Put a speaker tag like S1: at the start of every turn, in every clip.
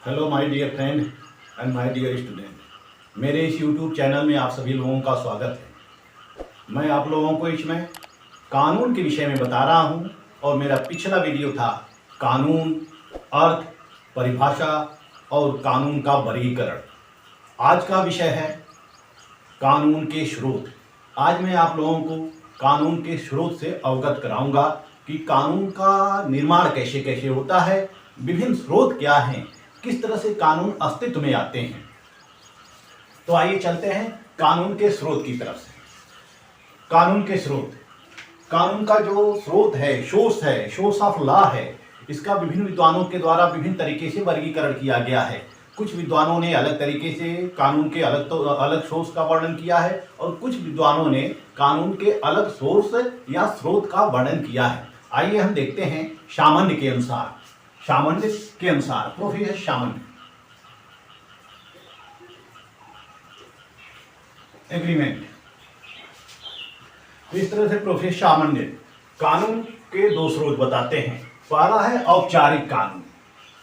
S1: Hello my dear friend and my dear student. मेरे इस YouTube channel में आप सभी लोगों का स्वागत है। मैं आप लोगों को इसमें कानून के विषय में बता रहा हूं और मेरा पिछला वीडियो था कानून, अर्थ, परिभाषा और कानून का वर्गीकरण। आज का विषय है कानून के स्रोत। आज मैं आप लोगों को कानून के स्रोत से अवगत कराऊंगा कि कानून का निर्माण कैसे कैसे होता है, विभिन्न स्रोत क्या हैं, किस तरह से कानून अस्तित्व में आते हैं। तो आइए चलते हैं कानून के स्रोत की तरफ से। कानून के स्रोत, कानून का जो स्रोत है, सोर्स ऑफ लॉ है, इसका विभिन्न विद्वानों के द्वारा विभिन्न तरीके से वर्गीकरण किया गया है। कुछ विद्वानों ने अलग तरीके से कानून के अलग सोर्स का वर्णन किया है और कुछ विद्वानों ने कानून के अलग सोर्स या स्रोत का वर्णन किया है। आइए हम देखते हैं सामान्य के अनुसार। प्रोफेसर सामान्य एग्रीमेंट। तो इस तरह से प्रोफेसर सामान्य कानून के दो स्रोत बताते हैं। पहला है औपचारिक कानून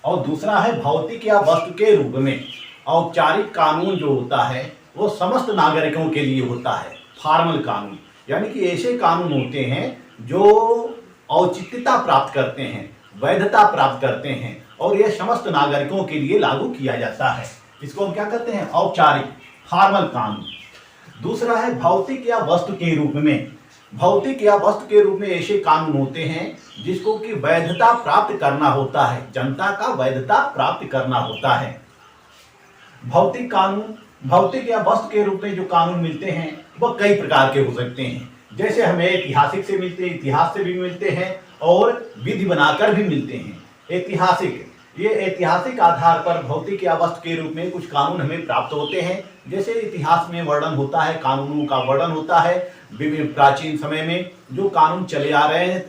S1: और दूसरा है भौतिक या वस्तु के रूप में। औपचारिक कानून जो होता है वो समस्त नागरिकों के लिए होता है। फॉर्मल कानून यानी कि ऐसे कानून होते हैं जो औचित्यता प्राप्त करते हैं, वैधता प्राप्त करते हैं और यह समस्त नागरिकों के लिए लागू किया जाता है। इसको हम क्या कहते हैं? औपचारिक, फॉर्मल कानून। दूसरा है भौतिक या वस्तु के रूप में। भौतिक या वस्तु के रूप में ऐसे कानून होते हैं जिसको कि वैधता प्राप्त करना होता है, जनता का वैधता प्राप्त करना होता है। भौतिक कानून, भौतिक या वस्तु के रूप में जो कानून मिलते हैं वह कई प्रकार के हो सकते हैं। जैसे हमें ऐतिहासिक से मिलते हैं, इतिहास से भी मिलते हैं और विधि बनाकर भी मिलते हैं। ऐतिहासिक, ये ऐतिहासिक आधार पर भौतिक या वस्तु के रूप में कुछ कानून हमें प्राप्त होते हैं। जैसे इतिहास में वर्णन होता है, कानूनों का वर्णन होता है। प्राचीन समय में जो कानून चले आ रहे हैं,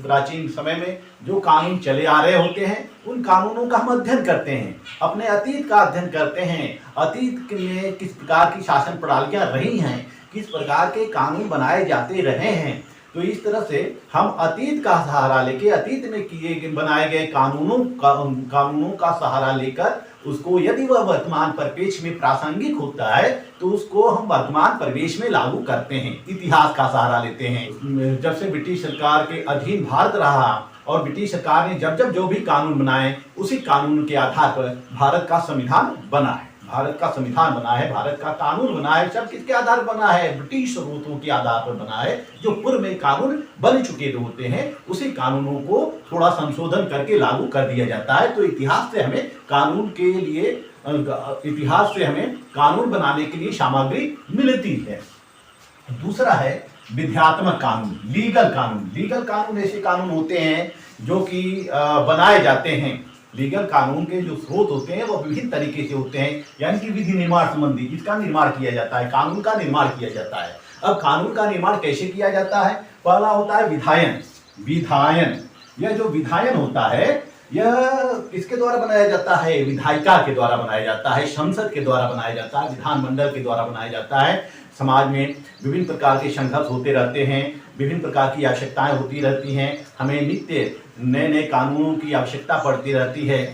S1: प्राचीन समय में जो कानून चले आ रहे होते हैं उन कानूनों का हम अध्ययन करते हैं, अपने अतीत का अध्ययन करते हैं। अतीत में किस प्रकार की शासन प्रणालियां रही हैं, किस प्रकार के कानून बनाए जाते रहे हैं। तो इस तरह से हम अतीत का सहारा लेके, अतीत में बनाए गए कानूनों का सहारा लेकर उसको, यदि वह वर्तमान परिवेश में प्रासंगिक होता है तो उसको हम वर्तमान परिवेश में लागू करते हैं, इतिहास का सहारा लेते हैं। जब से ब्रिटिश सरकार के अधीन भारत रहा और ब्रिटिश सरकार ने जब जो भी कानून बनाए उसी कानून के आधार पर भारत का संविधान बना है। भारत का संविधान बना है, भारत का कानून बना है, सब किसके आधार पर बना है? ब्रिटिश स्रोतों के आधार पर बना है। जो पूर्व में कानून बन चुके होते हैं उसी कानूनों को थोड़ा संशोधन करके लागू कर दिया जाता है। तो इतिहास से हमें कानून के लिए, इतिहास से हमें कानून बनाने के लिए सामग्री मिलती है। दूसरा है विध्यात्मक कानून, लीगल कानून। लीगल कानून ऐसे कानून होते हैं जो कि बनाए जाते हैं। लीगल कानून के जो स्रोत होते हैं वो विभिन्न तरीके से होते हैं, यानी कि विधि निर्माण संबंधी इसका निर्माण किया जाता है, कानून का निर्माण किया जाता है। अब कानून का निर्माण कैसे किया जाता है? पहला होता है विधायन। विधायन, यह जो विधायन होता है यह किसके द्वारा बनाया जाता है? विधायिका के द्वारा बनाया जाता है, संसद के द्वारा बनाया जाता है, विधानमंडल के द्वारा बनाया जाता है। समाज में विभिन्न प्रकार के संघर्ष होते रहते हैं, विभिन्न प्रकार की आवश्यकताएं होती रहती हैं, हमें नित्य नए नए कानूनों की आवश्यकता पड़ती रहती है।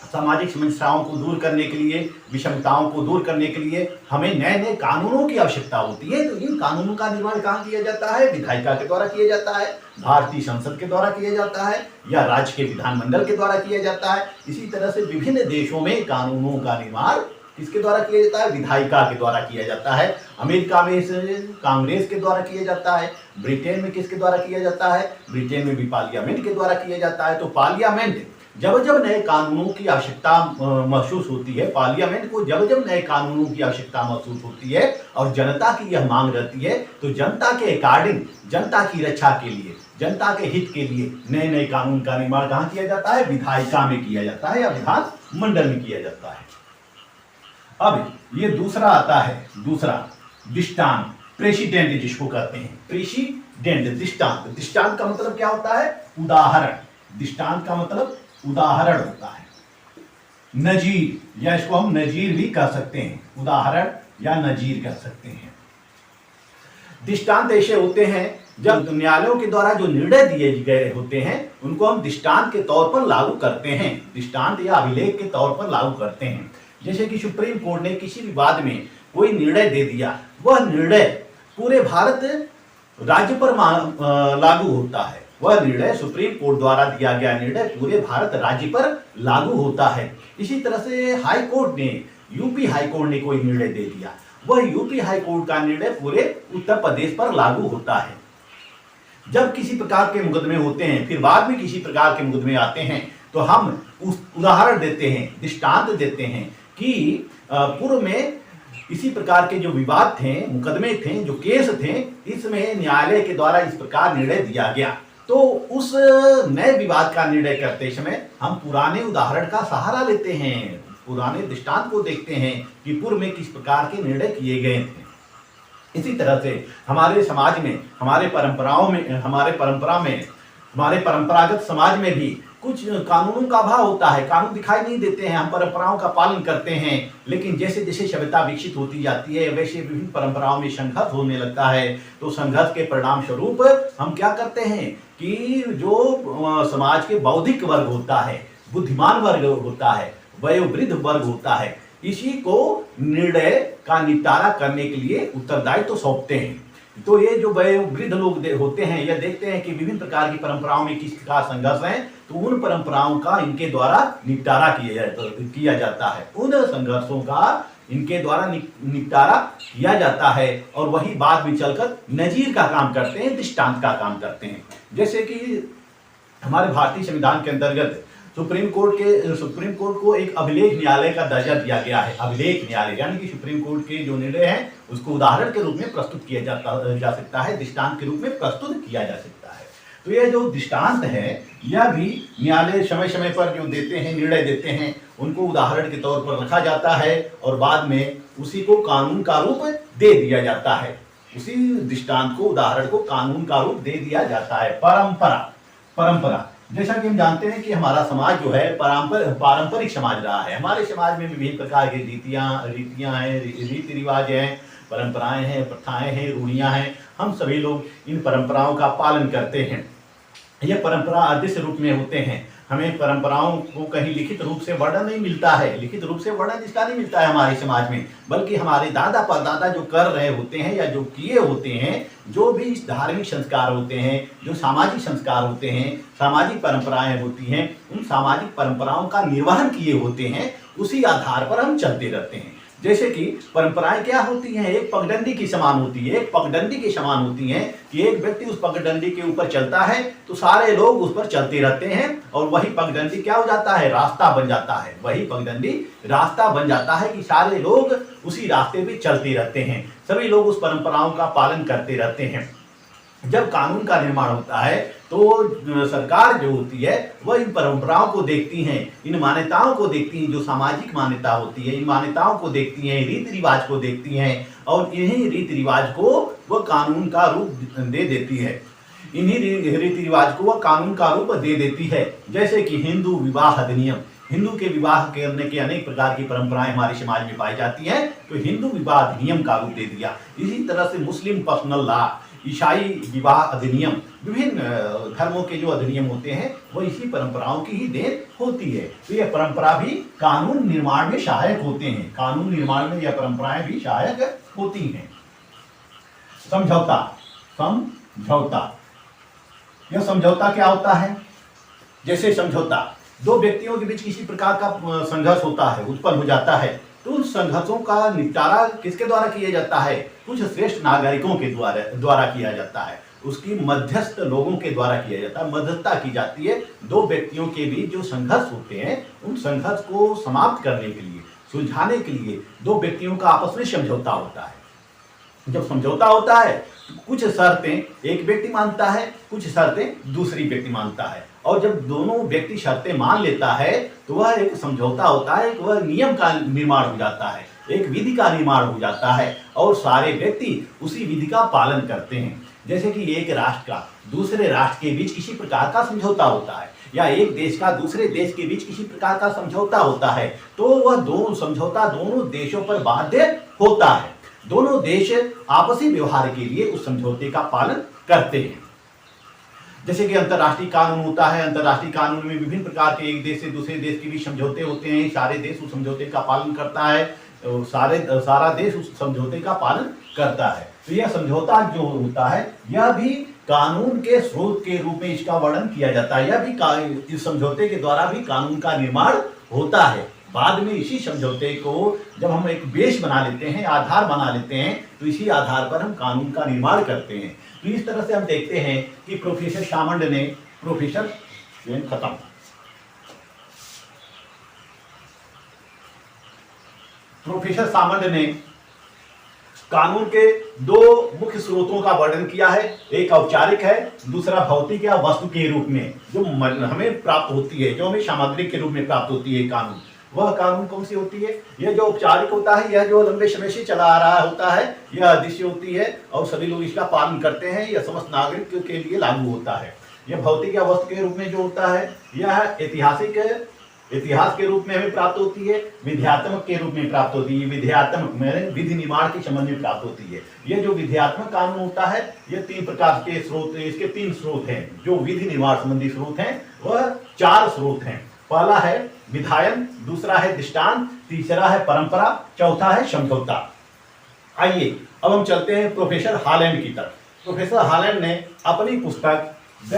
S1: सामाजिक समस्याओं को दूर करने के लिए, विषमताओं को दूर करने के लिए हमें नए नए कानूनों की आवश्यकता होती है। तो इन कानूनों का निर्माण कहाँ किया जाता है? विधायिका के द्वारा किया जाता है, भारतीय संसद के द्वारा किया जाता है या राज्य के विधानमंडल के द्वारा किया जाता है। इसी तरह से विभिन्न देशों में कानूनों का निर्माण किसके द्वारा किया जाता है? विधायिका के द्वारा किया जाता है। अमेरिका में कांग्रेस के द्वारा किया जाता है। ब्रिटेन में किसके द्वारा किया जाता है? ब्रिटेन में भी पार्लियामेंट के द्वारा किया जाता है। तो पार्लियामेंट जब नए कानूनों की आवश्यकता महसूस होती है, पार्लियामेंट को जब नए कानूनों की आवश्यकता महसूस होती है और जनता की यह मांग रहती है तो जनता के अकॉर्डिंग, जनता की रक्षा के लिए, जनता के हित के लिए नए नए कानून का निर्माण कहाँ किया जाता है? विधायिका में किया जाता है या विधानमंडल में किया जाता है। अब ये दूसरा आता है, दूसरा दृष्टांत, प्रेसिडेंट जिसको कहते हैं। प्रेसिडेंट, दृष्टांत। दृष्टांत का मतलब क्या होता है? उदाहरण। दृष्टांत का मतलब उदाहरण होता है। नजीर, या इसको हम नजीर भी कह सकते हैं, उदाहरण या नजीर कह सकते हैं। दृष्टांत ऐसे होते हैं जब न्यायालयों के द्वारा जो निर्णय दिए गए होते हैं उनको हम दृष्टांत के तौर पर लागू करते हैं, दृष्टांत या अभिलेख के तौर पर लागू करते हैं। जैसे कि सुप्रीम कोर्ट ने किसी विवाद में कोई निर्णय दे दिया, वह निर्णय पूरे भारत राज्य पर लागू होता है। वह निर्णय सुप्रीम कोर्ट द्वारा दिया गया निर्णय पूरे भारत राज्य पर लागू होता है। इसी तरह से हाई कोर्ट ने, यूपी हाई कोर्ट ने कोई निर्णय दे दिया, वह यूपी हाई कोर्ट का निर्णय पूरे उत्तर प्रदेश पर लागू होता है। जब किसी प्रकार के मुकदमे होते हैं, फिर बाद में किसी प्रकार के मुकदमे आते हैं, तो हम उदाहरण देते हैं, दृष्टांत देते हैं कि पूर्व में इसी प्रकार के जो विवाद थे, मुकदमे थे, जो केस थे, इसमें न्यायालय के द्वारा इस प्रकार निर्णय दिया गया। तो उस नए विवाद का निर्णय करते समय हम पुराने उदाहरण का सहारा लेते हैं, पुराने दृष्टांत को देखते हैं कि पूर्व में किस प्रकार के निर्णय किए गए थे। इसी तरह से हमारे समाज में, हमारे परंपरागत समाज में भी कुछ कानूनों का अभाव होता है। कानून दिखाई नहीं देते हैं, हम परंपराओं का पालन करते हैं, लेकिन जैसे जैसे सभ्यता विकसित होती जाती है वैसे विभिन्न परंपराओं में संघर्ष होने लगता है। तो संघर्ष के परिणाम स्वरूप हम क्या करते हैं कि जो समाज के बौद्धिक वर्ग होता है, बुद्धिमान वर्ग होता है, वयोवृद्ध वर्ग होता है, इसी को निर्णय का निपटारा करने के लिए उत्तरदायित्व तो सौंपते हैं। तो ये जो वयोवृद्ध लोग होते हैं, यह देखते हैं कि विभिन्न प्रकार की परंपराओं में किस प्रकार संघर्ष है, तो उन परंपराओं का इनके द्वारा निपटारा किया जाता है, उन संघर्षों का इनके द्वारा निपटारा किया जाता है, और वही बाद में चलकर नजीर का काम करते हैं, दृष्टांत का काम करते हैं। जैसे कि हमारे भारतीय संविधान के अंतर्गत सुप्रीम कोर्ट को एक अभिलेख न्यायालय का दर्जा दिया गया है। अभिलेख न्यायालय यानी कि सुप्रीम कोर्ट के जो निर्णय हैं उसको उदाहरण के रूप में प्रस्तुत किया जा सकता है, दृष्टांत के रूप में प्रस्तुत किया जा सकता है। तो यह जो दृष्टांत है, यह भी न्यायालय समय समय पर जो देते हैं, निर्णय देते हैं, उनको उदाहरण के तौर पर रखा जाता है और बाद में उसी को कानून का रूप दे दिया जाता है। उसी दृष्टांत को, उदाहरण को कानून का रूप दे दिया जाता है। परंपरा जैसा कि हम जानते हैं कि हमारा समाज जो है पारंपरिक समाज रहा है। हमारे समाज में विभिन्न प्रकार की रीतियां हैं, रीति रिवाज हैं, परंपराएं हैं, प्रथाएं हैं, रूढ़ियां हैं। हम सभी लोग इन परंपराओं का पालन करते हैं। यह परंपरा अदृश्य रूप में होते हैं। हमें परंपराओं को कहीं लिखित रूप से वर्णन नहीं मिलता है, लिखित रूप से वर्णन इसका नहीं मिलता है हमारे समाज में, बल्कि हमारे दादा परदादा जो कर रहे होते हैं या जो किए होते हैं, जो भी धार्मिक संस्कार होते हैं, जो सामाजिक संस्कार होते हैं, सामाजिक परंपराएं होती हैं, उन सामाजिक परंपराओं का निर्वहन किए होते हैं, उसी आधार पर हम चलते रहते हैं। जैसे कि परंपराएं क्या होती हैं, एक पगडंडी की समान होती है, एक पगडंडी के समान होती हैं कि एक व्यक्ति उस पगडंडी के ऊपर चलता है तो सारे लोग उस पर चलते रहते हैं, और वही पगडंडी क्या हो जाता है, रास्ता बन जाता है। वही पगडंडी रास्ता बन जाता है कि सारे लोग उसी रास्ते पे चलते रहते हैं, सभी लोग उस परंपराओं का पालन करते रहते हैं। जब कानून का निर्माण होता है तो सरकार जो होती है वह इन परंपराओं को देखती हैं, इन मान्यताओं को देखती हैं, जो सामाजिक मान्यता होती है, इन मान्यताओं को देखती हैं, रीति रिवाज को देखती हैं, और इन्हीं रीति रिवाज को वह कानून का रूप दे देती है। इन्हीं रीति रिवाज को वह कानून का रूप दे देती है। जैसे कि हिंदू विवाह अधिनियम, हिंदू के विवाह करने के अनेक प्रकार की परंपराएं हमारे समाज में पाई जाती हैं, तो हिंदू विवाह अधिनियम का रूप दे दिया। इसी तरह से मुस्लिम पर्सनल लॉ, ईसाई विवाह अधिनियम, विभिन्न धर्मों के जो अधिनियम होते हैं वो इसी परंपराओं की ही देन होती है। तो यह परंपरा भी कानून निर्माण में सहायक होते हैं, कानून निर्माण में यह परंपराएं भी सहायक होती हैं। समझौता, यह समझौता क्या होता है? जैसे समझौता, दो व्यक्तियों के बीच किसी प्रकार का संघर्ष होता है, उत्पन्न हो जाता है, तो उन संघर्षों का निपटारा किसके द्वारा किया जाता है? कुछ श्रेष्ठ नागरिकों के द्वारा किया जाता है, उसकी मध्यस्थ लोगों के द्वारा किया जाता है, मध्यस्थता की जाती है। दो व्यक्तियों के बीच जो संघर्ष होते हैं उन संघर्ष को समाप्त करने के लिए, सुलझाने के लिए दो व्यक्तियों का आपस में समझौता होता है। जब समझौता होता है कुछ शर्तें एक व्यक्ति मानता है, कुछ शर्तें दूसरी व्यक्ति मानता है, और जब दोनों व्यक्ति शर्तें मान लेता है तो वह एक समझौता होता है, वह नियम का निर्माण हो जाता है, एक विधि का निर्माण हो जाता है, और सारे व्यक्ति उसी विधि का पालन करते हैं। जैसे कि एक राष्ट्र का दूसरे राष्ट्र के बीच किसी प्रकार का समझौता होता है, या एक देश का दूसरे देश के बीच किसी प्रकार का समझौता होता है, तो वह समझौता दोनों देशों पर बाध्य होता है। दोनों देश आपसी व्यवहार के लिए उस समझौते का पालन करते हैं। जैसे कि अंतर्राष्ट्रीय कानून होता है, अंतर्राष्ट्रीय कानून में विभिन्न प्रकार के एक देश से दूसरे देश के भी समझौते होते हैं। सारे देश उस समझौते का पालन करता है, सारा देश उस समझौते का पालन करता है। तो यह समझौता जो होता है यह भी कानून के स्रोत के रूप में इसका वर्णन किया जाता है। यह भी इस समझौते के द्वारा भी कानून का निर्माण होता है। बाद में इसी समझौते को जब हम एक बेस बना लेते हैं, आधार बना लेते हैं, तो इसी आधार पर हम कानून का निर्माण करते हैं। तो इस तरह से हम देखते हैं कि प्रोफेसर सामंत ने प्रोफेसर सामंत ने कानून के दो मुख्य स्रोतों का वर्णन किया है। एक औपचारिक है, दूसरा भौतिक या वस्तु के रूप में जो हमें प्राप्त होती है, जो हमें सामग्री के रूप में प्राप्त होती है कानून। वह कानून कौन सी होती है? यह जो औपचारिक होता है, यह जो लंबे समय से चला आ रहा होता है, यह अदृश्य होती है और सभी लोग इसका पालन करते हैं। यह समस्त नागरिक के लिए लागू होता है। यह भौतिक या वस्तु के रूप में जो होता है, यह इतिहास के रूप में हमें प्राप्त होती है, विध्यात्मक के रूप में प्राप्त होती है। विध्यात्मक में विधि निर्माण के संबंध में प्राप्त होती है। यह जो विध्यात्मक कानून होता है, यह 3 प्रकार के स्रोत, इसके 3 स्रोत हैं। जो विधि निर्माण संबंधी स्रोत हैं वह 4 स्रोत हैं। पहला है विधायन, दूसरा है दृष्टांत, तीसरा है परंपरा, चौथा है समझौता। आइए अब हम चलते हैं प्रोफेसर हॉलैंड की तरफ। प्रोफेसर हॉलैंड ने अपनी पुस्तक द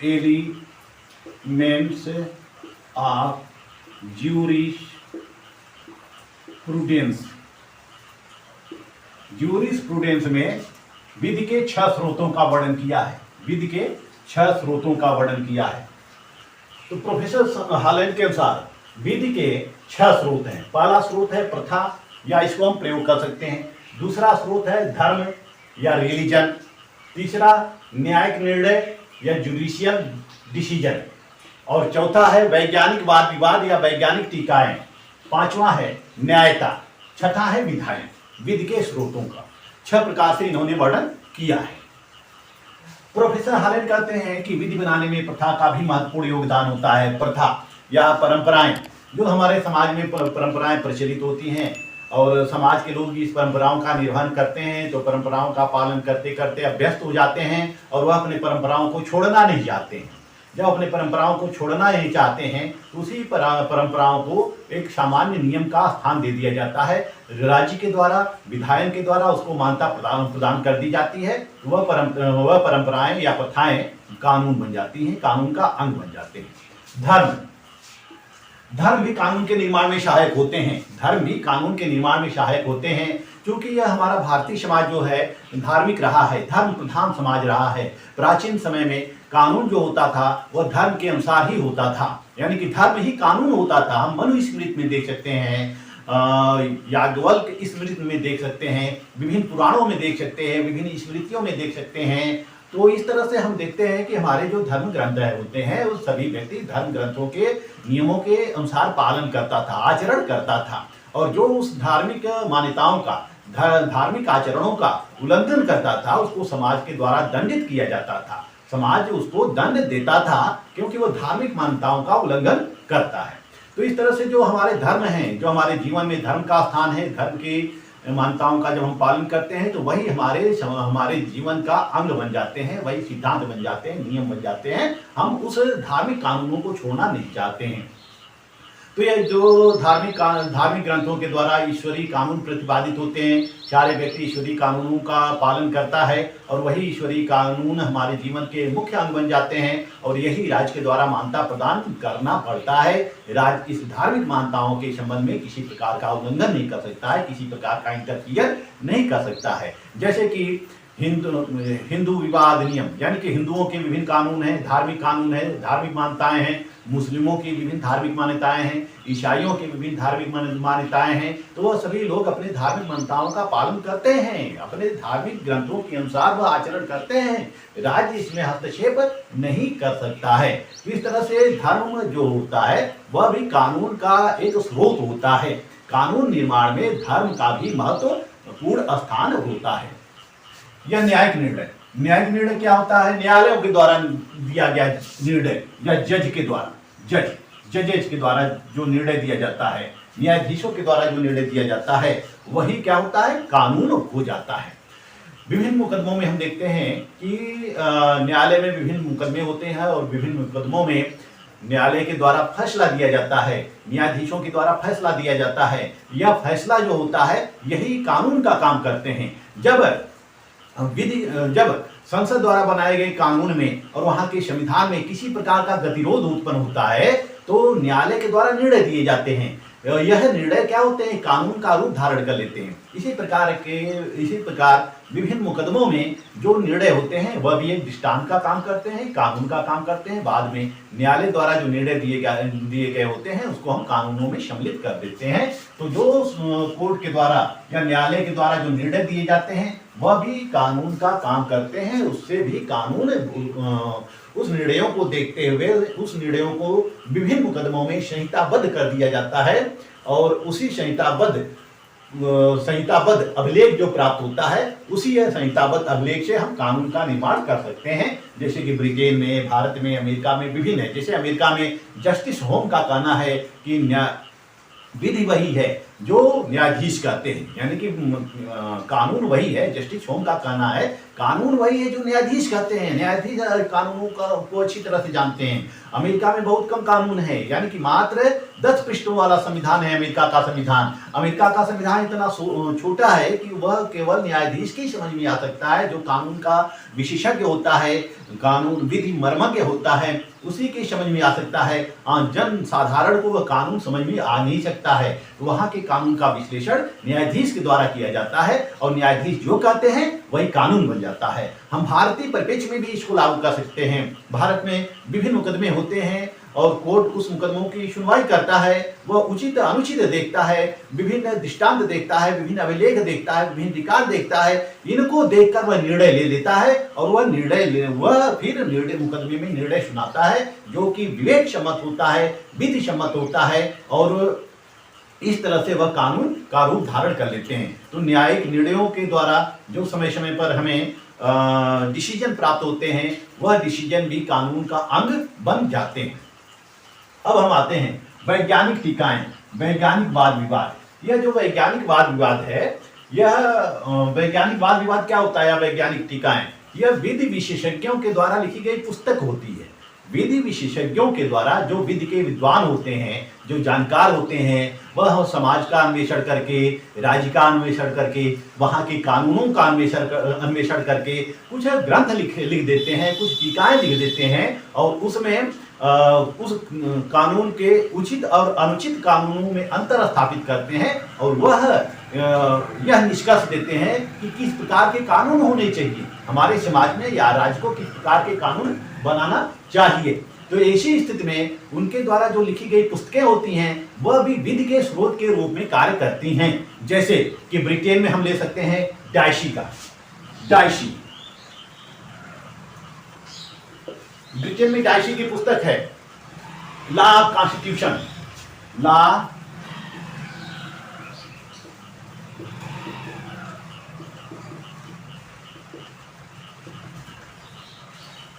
S1: एलिमेंट्स ऑफ ज्यूरिस्प्रूडेंस में विधि के 6 स्रोतों का वर्णन किया है। विधि के 6 स्रोतों का वर्णन किया है। तो प्रोफेसर हॉलैंड के अनुसार विधि के 6 स्रोत हैं। पहला स्रोत है प्रथा, या इसको हम प्रयोग कर सकते हैं। दूसरा स्रोत है धर्म या रिलीजन। तीसरा न्यायिक निर्णय या जुडिशियल डिसीजन। और चौथा है वैज्ञानिक वाद विवाद या वैज्ञानिक टीकाएं। पांचवा है न्यायता। छठा है विधायन। विधि के स्रोतों का 6 प्रकार से इन्होंने वर्णन किया है। प्रोफेसर हॉलैंड कहते हैं कि विधि बनाने में प्रथा का भी महत्वपूर्ण योगदान होता है। प्रथा या परंपराएं, जो हमारे समाज में परंपराएं प्रचलित होती हैं और समाज के लोग इस परंपराओं का निर्वहन करते हैं, तो परंपराओं का पालन करते करते अभ्यस्त हो जाते हैं और वह अपने परंपराओं को छोड़ना नहीं चाहते हैं। जब अपने परंपराओं को छोड़ना नहीं चाहते हैं तो उसी परंपराओं को एक सामान्य नियम का स्थान दे दिया जाता है। राज्य के द्वारा, विधायन के द्वारा उसको मान्यता प्रदान कर दी जाती है। वह परंपराएं या प्रथाएं कानून बन जाती हैं, कानून का अंग बन जाते हैं। धर्म भी कानून के निर्माण में सहायक होते हैं। धर्म भी कानून के निर्माण में सहायक होते हैं, क्योंकि यह हमारा भारतीय समाज जो है धार्मिक रहा है, धर्म प्रधान समाज रहा है। प्राचीन समय में कानून जो होता था वह धर्म के अनुसार ही होता था, यानी कि धर्म ही कानून होता था। हम मनुस्मृति में देख सकते हैं, याज्ञवल्क स्मृति में देख सकते हैं, विभिन्न पुराणों में देख सकते हैं, विभिन्न स्मृतियों में देख सकते हैं। तो इस तरह से हम देखते हैं कि हमारे जो धर्म ग्रंथ होते हैं उस सभी व्यक्ति धर्म ग्रंथों के नियमों के अनुसार पालन करता था, आचरण करता था। और जो उस धार्मिक मान्यताओं का, धार्मिक आचरणों का उल्लंघन करता था उसको समाज के द्वारा दंडित किया जाता था। समाज उसको दंड देता था क्योंकि वो धार्मिक मान्यताओं का उल्लंघन करता है। तो इस तरह से जो हमारे धर्म हैं, जो हमारे जीवन में धर्म का स्थान है, धर्म की मान्यताओं का जब हम पालन करते हैं तो वही हमारे जीवन का अंग बन जाते हैं, वही सिद्धांत बन जाते हैं, नियम बन जाते हैं। हम उस धार्मिक कानूनों को छोड़ना नहीं चाहते हैं। तो ये जो धार्मिक ग्रंथों के द्वारा ईश्वरीय कानून प्रतिपादित होते हैं, सारे व्यक्ति ईश्वरीय कानूनों का पालन करता है और वही ईश्वरीय कानून हमारे जीवन के मुख्य अंग बन जाते हैं और यही राज्य के द्वारा मान्यता प्रदान करना पड़ता है। राज्य इस धार्मिक मान्यताओं के संबंध में किसी प्रकार का उल्लंघन नहीं कर सकता है, किसी प्रकार का इंटरफियर नहीं कर सकता है। जैसे कि हिंदू विवाह अधिनियम, यानी कि हिंदुओं के विभिन्न कानून हैं, धार्मिक कानून है, धार्मिक मान्यताएं हैं। मुस्लिमों की विभिन्न धार्मिक मान्यताएं हैं, ईसाइयों की विभिन्न धार्मिक मान्यताएं हैं। तो वह सभी लोग अपने धार्मिक मान्यताओं का पालन करते हैं, अपने धार्मिक ग्रंथों के अनुसार वह आचरण करते हैं। राज्य इसमें हस्तक्षेप नहीं कर सकता है। तो इस तरह से धर्म जो होता है वह भी कानून का एक स्रोत होता है। कानून निर्माण में धर्म का भी महत्वपूर्ण स्थान होता है। यह न्यायिक निर्णय क्या होता है? न्यायालयों के द्वारा दिया गया निर्णय या जजेज के द्वारा जो निर्णय दिया जाता है, न्यायाधीशों के द्वारा जो निर्णय दिया जाता है वही क्या होता है, कानून हो जाता है। विभिन्न मुकदमों में हम देखते हैं कि न्यायालय में विभिन्न मुकदमे होते हैं और विभिन्न मुकदमों में न्यायालय के द्वारा फैसला दिया जाता है, न्यायाधीशों के द्वारा फैसला दिया जाता है। यह फैसला जो होता है यही कानून का काम करते हैं। जब संसद द्वारा बनाए गए कानून में और वहां के संविधान में किसी प्रकार का गतिरोध उत्पन्न होता है तो न्यायालय के द्वारा निर्णय दिए जाते हैं। यह निर्णय क्या होते हैं, कानून का रूप धारण कर लेते हैं। इसी प्रकार विभिन्न मुकदमों में जो निर्णय होते हैं वह भी एक दृष्टांत का काम करते हैं, कानून का काम करते हैं। बाद में न्यायालय द्वारा जो निर्णय दिए गए होते हैं उसको हम कानूनों में सम्मिलित कर देते हैं। तो जो कोर्ट के द्वारा या न्यायालय के द्वारा जो निर्णय दिए जाते हैं वह भी कानून का काम करते हैं। उससे भी कानून उस निर्णयों को देखते हुए उस निर्णयों को विभिन्न मुकदमों में संहिताबद्ध कर दिया जाता है और उसी संहिताबद्ध अभिलेख जो प्राप्त होता है उसी संहिताबद्ध अभिलेख से हम कानून का निर्माण कर सकते हैं। जैसे कि ब्रिटेन में, भारत में, अमेरिका में विभिन्न है। जैसे अमेरिका में जस्टिस होम का कहना है कि विधि वही है जो न्यायाधीश कहते हैं, यानी कि कानून वही है। जस्टिस होम का कहना है कानून वही है जो न्यायाधीश कहते हैं। न्यायाधीश कानूनों को अच्छी तरह से जानते हैं। अमेरिका में बहुत कम कानून है, यानी कि मात्र 10 पृष्ठों वाला संविधान है अमेरिका का संविधान। अमेरिका का संविधान इतना छोटा है कि वह केवल न्यायाधीश की समझ में आ सकता है। जो कानून का विशेषज्ञ होता है, कानून विधि मर्मज्ञ होता है, उसी की समझ में आ सकता है। जन साधारण को वह कानून समझ में आ नहीं सकता है। वहां के कानून का विश्लेषण न्यायाधीश के द्वारा किया जाता है और न्यायाधीश जो कहते हैं वही कानून बन जाता है। हम भारतीय परिप्रेक्ष्य में भी इसको लागू कर सकते हैं। भारत में विभिन्न मुकदमे होते हैं और कोर्ट उस मुकदमों की सुनवाई करता है। वह उचित अनुचित देखता है, विभिन्न दृष्टांत देखता है, विभिन्न अभिलेख देखता है, विभिन्न रिकॉर्ड देखता है। इनको देखकर वह निर्णय ले लेता है और वह फिर मुकदमे में निर्णय सुनाता है जो कि विवेक सम्मत होता है, विधि सम्मत होता है और इस तरह से वह कानून का रूप धारण कर लेते हैं। तो न्यायिक निर्णयों के द्वारा जो समय समय पर हमें डिसीजन प्राप्त होते हैं वह डिसीजन भी कानून का अंग बन जाते हैं। अब हम आते हैं वैज्ञानिक टीकाएं, वैज्ञानिक वाद विवाद। यह जो वैज्ञानिक वाद विवाद है, यह वैज्ञानिक वाद विवाद क्या होता है? वैज्ञानिक टीकाएं यह विधि विशेषज्ञों के द्वारा लिखी गई पुस्तक होती है। विधि विशेषज्ञों के द्वारा, जो विधि के विद्वान होते हैं, जो जानकार होते हैं, वह समाज का अन्वेषण करके, राज्य का अन्वेषण करके, वहाँ के कानूनों का अन्वेषण करके कुछ ग्रंथ लिख देते हैं, कुछ टीकाएं लिख देते हैं और उसमें उस कानून के उचित और अनुचित कानूनों में अंतर स्थापित करते हैं और वह यह निष्कर्ष देते हैं कि किस प्रकार के कानून होने चाहिए हमारे समाज में या राज्य को, किस प्रकार के कानून बनाना चाहिए। तो ऐसी स्थिति में उनके द्वारा जो लिखी गई पुस्तकें होती हैं वह भी विधि के स्रोत के रूप में कार्य करती हैं। जैसे कि ब्रिटेन में हम ले सकते हैं डायशी का। डायशी, ब्रिटेन में डायशी की पुस्तक है law of constitution. Law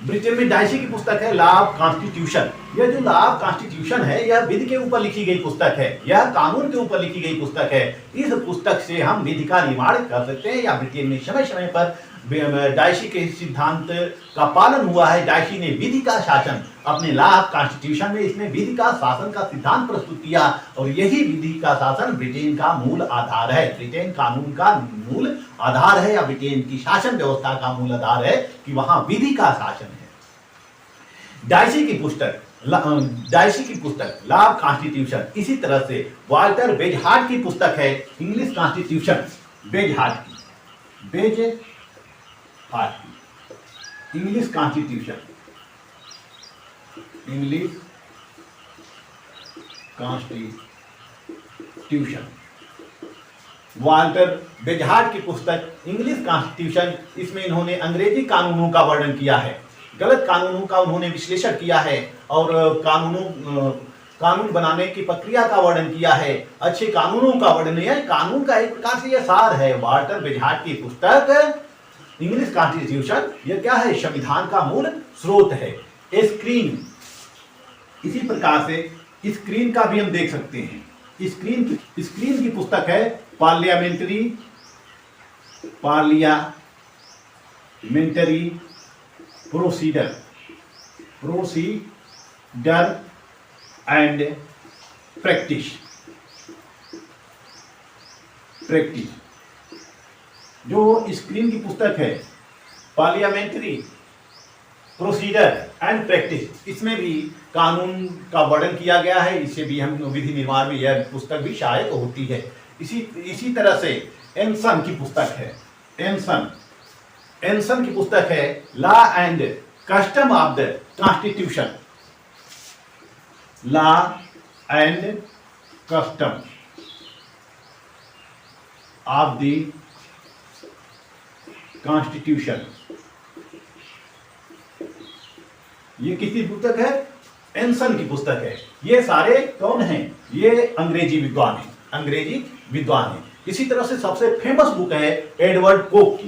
S1: Britain में डायशी की पुस्तक है लॉ ऑफ कॉन्स्टिट्यूशन। यह जो लॉ ऑफ कॉन्स्टिट्यूशन है यह विधि के ऊपर लिखी गई पुस्तक है, यह कानून के ऊपर लिखी गई पुस्तक है। इस पुस्तक से हम विधि का निर्माण कर सकते हैं। या ब्रिटेन में समय समय पर डायशी के सिद्धांत का पालन हुआ है। डायशी ने विधि का शासन अपने लॉ ऑफ कॉन्स्टिट्यूशन में इसने विधि का शासन का सिद्धांत प्रस्तुत किया और यही विधि का शासन ब्रिटेन का मूल आधार है। ब्रिटेन कानून का मूल आधार है या ब्रिटेन की शासन व्यवस्था का मूल आधार है कि वहां विधि का शासन है। डायशी की पुस्तक लॉ ऑफ कॉन्स्टिट्यूशन। इसी तरह से वाल्टर बेजहार्ट की पुस्तक है English Constitution. Bagehot English Constitution. Walter Bagehot की पुस्तक इंग्लिश कॉन्स्टिट्यूशन। इसमें इन्होंने अंग्रेजी कानूनों का वर्णन किया है, गलत कानूनों का उन्होंने विश्लेषण किया है और कानून बनाने की प्रक्रिया का वर्णन किया है, अच्छे कानूनों का वर्णन है। कानून का एक प्रकार से यह सार है। वाल्टर बेजहार्ट की पुस्तक इंग्लिश कॉन्स्टिट्यूशन यह क्या है? संविधान का मूल स्रोत है। स्क्रीन, इसी प्रकार से स्क्रीन का भी हम देख सकते हैं। स्क्रीन की पुस्तक है पार्लियामेंट्री प्रोसीजर एंड प्रैक्टिस। जो स्क्रीन की पुस्तक है पार्लियामेंट्री प्रोसीजर एंड प्रैक्टिस, इसमें भी कानून का वर्णन किया गया है। इससे भी हम विधि निर्माण में यह पुस्तक भी सहायक होती है। इसी तरह से एनसन की पुस्तक है। एनसन की पुस्तक है law and custom of the constitution. Law and custom of the constitution. ये किसकी पुस्तक है? एनसन की पुस्तक है। ये सारे कौन हैं? ये अंग्रेजी विद्वान हैं। इसी तरह से सबसे फेमस बुक है एडवर्ड कोक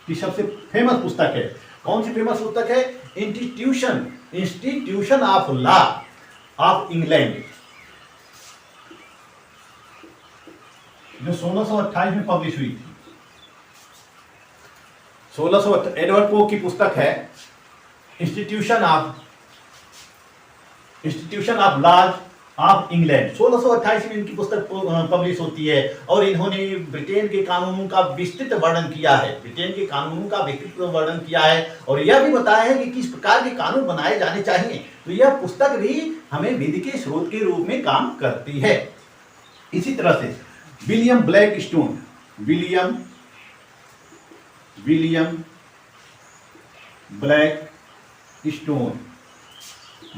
S1: की सबसे फेमस पुस्तक है। कौन सी फेमस पुस्तक है? Institution of law of England, जो 1628 में पब्लिश हुई थी। एडवर्ड पोक की पुस्तक है institution of laws of England. 1628 में इनकी पुस्तक पब्लिश होती है और इन्होंने ब्रिटेन के कानूनों का विस्तृत वर्णन किया है और यह भी बताया है कि किस प्रकार के कानून बनाए जाने चाहिए। तो यह पुस्तक भी हमें विधि के स्रोत के रूप में काम करती है। इसी तरह से William Blackstone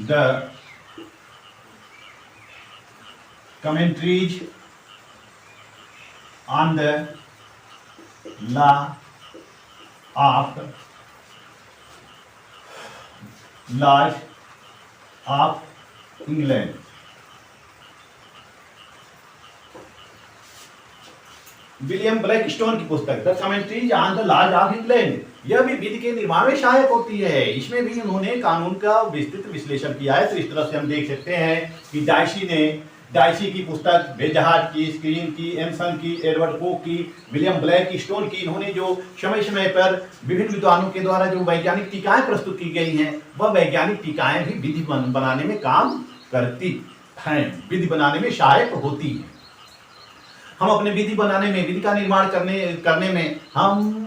S1: the commentaries on the law of England। William Blackstone की पुस्तक the commentaries on the laws of England, यह भी विधि के निर्माण में सहायक होती है। इसमें भी उन्होंने कानून का विस्तृत विश्लेषण किया है। तो इस तरह से हम देख सकते हैं कि डाइसी की पुस्तक, बेजहाज की, स्क्रीन की, एनसन की, एडवर्ड कोक की, विलियम ब्लैकस्टोन की, इन्होंने जो समय समय पर विभिन्न विद्वानों के द्वारा जो वैज्ञानिक टीकाएं प्रस्तुत की गई हैं, वह वैज्ञानिक टीकाएं भी विधि बनाने में काम करती हैं, विधि बनाने में सहायक होती हैं। हम अपने विधि बनाने में, विधि का निर्माण करने में हम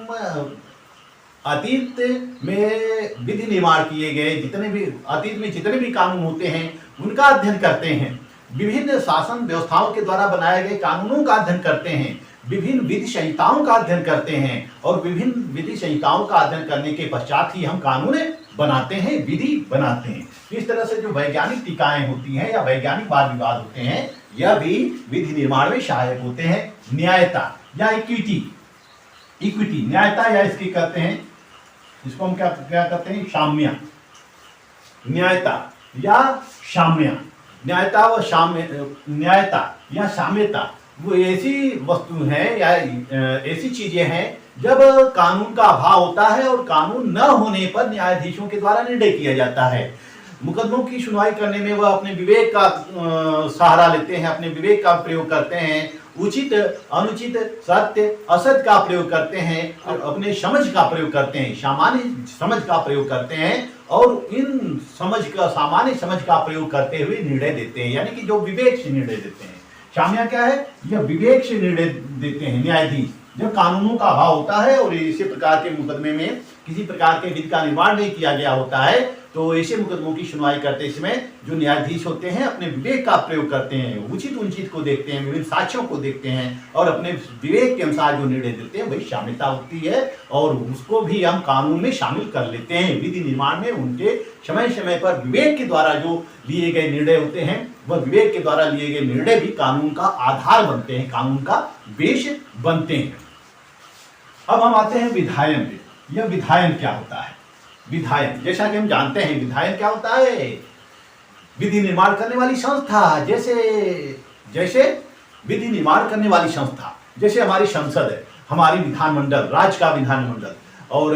S1: अतीत में विधि निर्माण किए गए अतीत में जितने भी कानून होते हैं उनका अध्ययन करते हैं। विभिन्न शासन व्यवस्थाओं के द्वारा बनाए गए कानूनों का अध्ययन करते हैं, विभिन्न विधि संहिताओं का अध्ययन करते हैं और विभिन्न विधि संहिताओं का अध्ययन करने के पश्चात ही हम कानून बनाते हैं, विधि बनाते हैं। इस तरह से जो वैज्ञानिक टीकाएं होती हैं या वैज्ञानिक वाद विवाद होते हैं, यह भी विधि निर्माण में सहायक होते हैं। न्यायता या इक्विटी, न्यायता या इसकी कहते हैं, इसको हम क्या कहते हैं? साम्य। न्यायता या साम्यता वो ऐसी वस्तु है या ऐसी चीजें हैं जब कानून का अभाव होता है और कानून न होने पर न्यायाधीशों के द्वारा निर्णय किया जाता है। मुकदमों की सुनवाई करने में वह अपने विवेक का सहारा लेते हैं, अपने विवेक का प्रयोग करते हैं, उचित अनुचित सत्य असत्य का प्रयोग करते हैं, अपने समझ का प्रयोग करते हैं, सामान्य समझ का प्रयोग करते हैं और इन सामान्य समझ का प्रयोग करते हुए निर्णय देते हैं, यानी कि जो विवेक से निर्णय देते हैं। साम्य क्या है? यह विवेक से निर्णय देते हैं न्यायाधीश जब कानूनों का अभाव होता है और इसी प्रकार के मुकदमे में किसी प्रकार के विधि का निर्माण नहीं किया गया होता है, तो ऐसे मुकदमों की सुनवाई करते समय जो न्यायाधीश होते हैं अपने विवेक का प्रयोग करते हैं, उचित अनुचित को देखते हैं, विभिन्न साक्ष्यों को देखते हैं और अपने विवेक के अनुसार जो निर्णय देते हैं वही साम्यता होती है और उसको भी हम कानून में शामिल कर लेते हैं। विधि निर्माण में उनके समय समय पर विवेक के द्वारा जो लिए गए निर्णय होते हैं, वह विवेक के द्वारा लिए गए निर्णय भी कानून का आधार बनते हैं, कानून का बेस बनते हैं। अब हम आते हैं विधायन पे। यह विधायन क्या होता है? विधायन, जैसा कि हम जानते हैं विधायन क्या होता है? विधि निर्माण करने वाली संस्था। जैसे विधि निर्माण करने वाली संस्था, जैसे हमारी संसद है, हमारी विधानमंडल, राज्य का विधानमंडल और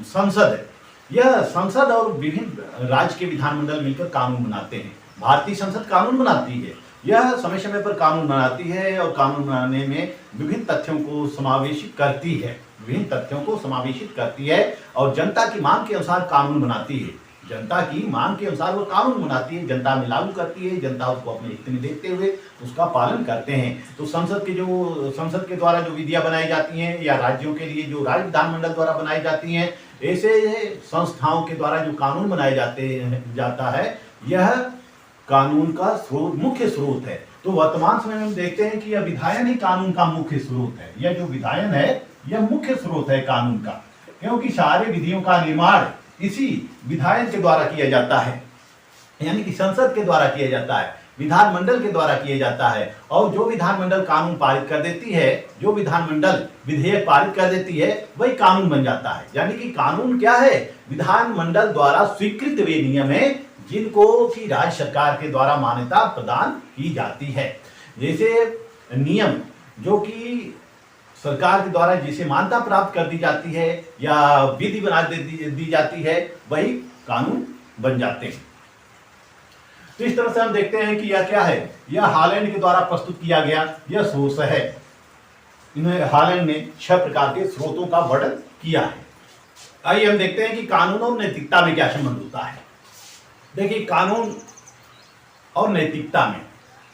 S1: संसद है, यह संसद और विभिन्न राज्य के विधानमंडल मिलकर कानून बनाते हैं। भारतीय संसद कानून बनाती है, यह समय समय पर कानून बनाती है और कानून बनाने में विभिन्न तथ्यों को समावेशित करती है, विभिन्न तथ्यों को समावेशित करती है और जनता की मांग के अनुसार कानून बनाती है। जनता की मांग के अनुसार वो कानून बनाती है, जनता में लागू करती है, जनता उसको अपने हित में देखते हुए उसका पालन करते हैं। तो संसद के द्वारा जो विधियां बनाई जाती हैं या राज्यों के लिए जो राज्य विधानमंडल द्वारा बनाई जाती हैं, ऐसे संस्थाओं के द्वारा जो कानून बनाए जाता है, यह कानून का मुख्य स्रोत है। तो वर्तमान समय में हम देखते हैं कि यह विधायन ही कानून का मुख्य स्रोत है। यह जो विधायन है यह मुख्य स्रोत है कानून का, क्योंकि सारे विधियों का निर्माण इसी विधायन के द्वारा किया जाता है, यानी कि संसद के द्वारा किया जाता है, विधानमंडल के द्वारा किया जाता है। और जो विधानमंडल कानून पारित कर देती है, जो विधानमंडल विधेयक पारित कर देती है, वही कानून बन जाता है। यानी कि कानून क्या है? विधानमंडल द्वारा स्वीकृत वे नियम है जिनको कि राज्य सरकार के द्वारा मान्यता प्रदान की जाती है। जैसे नियम जो कि सरकार के द्वारा जिसे मान्यता प्राप्त कर दी जाती है या विधि बना दी जाती है, वही कानून बन जाते हैं। तो इस तरह से हम देखते हैं कि यह क्या है, यह हॉलैंड के द्वारा प्रस्तुत किया गया यह सोर्स है। इन्हें हॉलैंड ने 6 प्रकार के स्रोतों का वर्णन किया है। आइए हम देखते हैं कि कानून और नैतिकता में क्या संबंध होता है। देखिए, कानून और नैतिकता में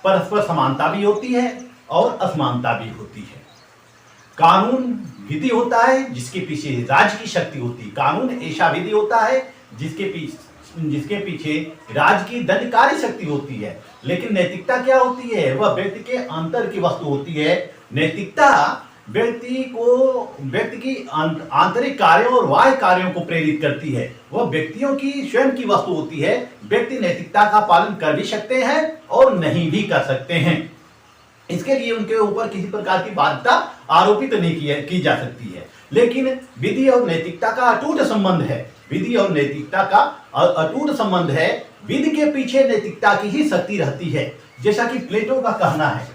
S1: परस्पर समानता भी होती है और असमानता भी होती है। कानून विधि होता है जिसके पीछे राज्य की शक्ति होती है। कानून ऐसा विधि होता है जिसके पीछे राज्य की दंडकारी शक्ति होती है। लेकिन नैतिकता क्या होती है? वह व्यक्ति के अंतर की वस्तु होती है। नैतिकता व्यक्ति की आंतरिक कार्यों और बाह्य कार्यों को प्रेरित करती है। वह व्यक्तियों की स्वयं की वस्तु होती है। व्यक्ति नैतिकता का पालन कर भी सकते हैं और नहीं भी कर सकते हैं। इसके लिए उनके ऊपर किसी प्रकार की बाध्यता आरोपित नहीं की जा सकती है। लेकिन विधि और नैतिकता का अटूट संबंध है। विधि और नैतिकता का अटूट संबंध है। विधि के पीछे नैतिकता की ही शक्ति रहती है। जैसा कि प्लेटो का कहना है।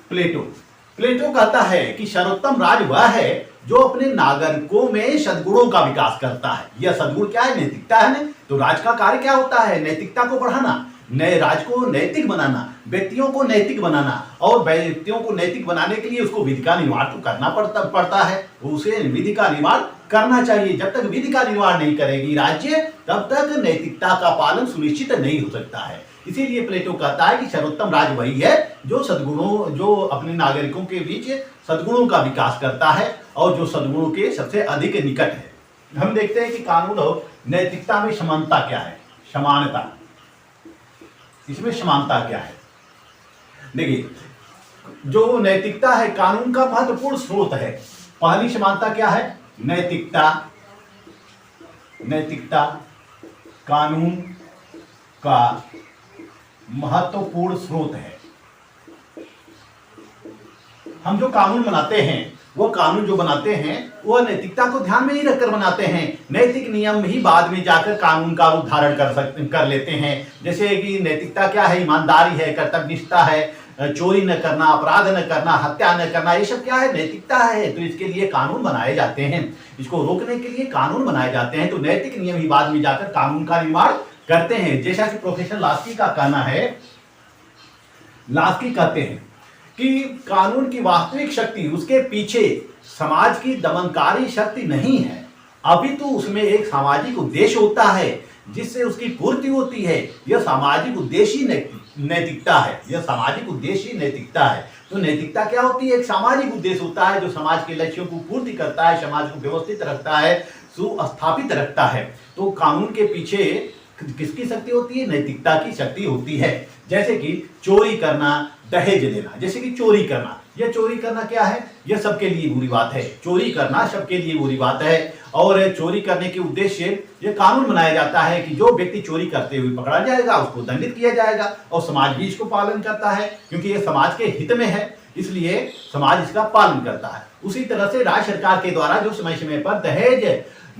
S1: प्लेटो कहता है कि सर्वोत्तम राज वह है जो अपने नागरिकों में सद्गुणों का विकास करता है। यह सद्गुण क्या है? नैतिकता है ना। तो राज का कार्य क्या होता है? नैतिकता को बढ़ाना, नए राज को नैतिक बनाना, व्यक्तियों को नैतिक बनाना। और व्यक्तियों को नैतिक बनाने के लिए उसको विधि का निर्माण तो करना पड़ता है। उसे विधि का निर्माण करना चाहिए। जब तक विधि का निर्माण नहीं करेगी राज्य, तब तक नैतिकता का पालन सुनिश्चित नहीं हो सकता है। इसीलिए प्लेटो कहता है कि सर्वोत्तम राज वही है जो अपने नागरिकों के बीच सद्गुणों का विकास करता है और जो सद्गुणों के सबसे अधिक निकट है। हम देखते हैं कि कानून और नैतिकता में समानता क्या है, समानता, इसमें समानता क्या है। देखिए, जो नैतिकता है कानून का महत्वपूर्ण स्रोत है। पहली समानता क्या है? नैतिकता कानून का महत्वपूर्ण स्रोत है। हम जो कानून बनाते हैं, वो कानून जो बनाते हैं वो नैतिकता को ध्यान में ही रखकर बनाते हैं। नैतिक नियम ही बाद में जाकर कानून का रूप धारण कर लेते हैं। जैसे कि नैतिकता क्या है? ईमानदारी है, कर्तव्यनिष्ठा है, चोरी न करना, अपराध न करना, हत्या न करना, ये सब क्या है? नैतिकता है। तो इसके लिए कानून बनाए जाते हैं, इसको रोकने के लिए कानून बनाए जाते हैं। तो नैतिक नियम ही बाद में जाकर कानून का निर्माण करते हैं। जैसा कि प्रोफेसर लास्की का कहना है, लास्की कहते हैं कि कानून की वास्तविक शक्ति उसके पीछे समाज की दमनकारी शक्ति नहीं है, अभी तो उसमें एक सामाजिक उद्देश्य होता है जिससे उसकी पूर्ति होती है। यह सामाजिक उद्देश्य नैतिकता है। यह सामाजिक उद्देश्य नैतिकता है। तो नैतिकता क्या होती है? एक सामाजिक उद्देश्य होता है जो समाज के लक्ष्यों को पूर्ति करता है, समाज को व्यवस्थित रखता है, सुस्थापित रखता है। तो कानून के पीछे किसकी शक्ति होती है? नैतिकता की शक्ति होती है। जैसे कि चोरी करना, दहेज लेना। जैसे कि चोरी करना, यह चोरी करना क्या है? यह सबके लिए बुरी बात है। चोरी करना सबके लिए बुरी बात है। और चोरी करने के उद्देश्य ये कानून बनाया जाता है कि जो व्यक्ति चोरी करते हुए पकड़ा जाएगा उसको दंडित किया जाएगा। और समाज भी इसको पालन करता है क्योंकि ये समाज के हित में है, इसलिए समाज इसका पालन करता है। उसी तरह से राज्य सरकार के द्वारा जो समय समय पर दहेज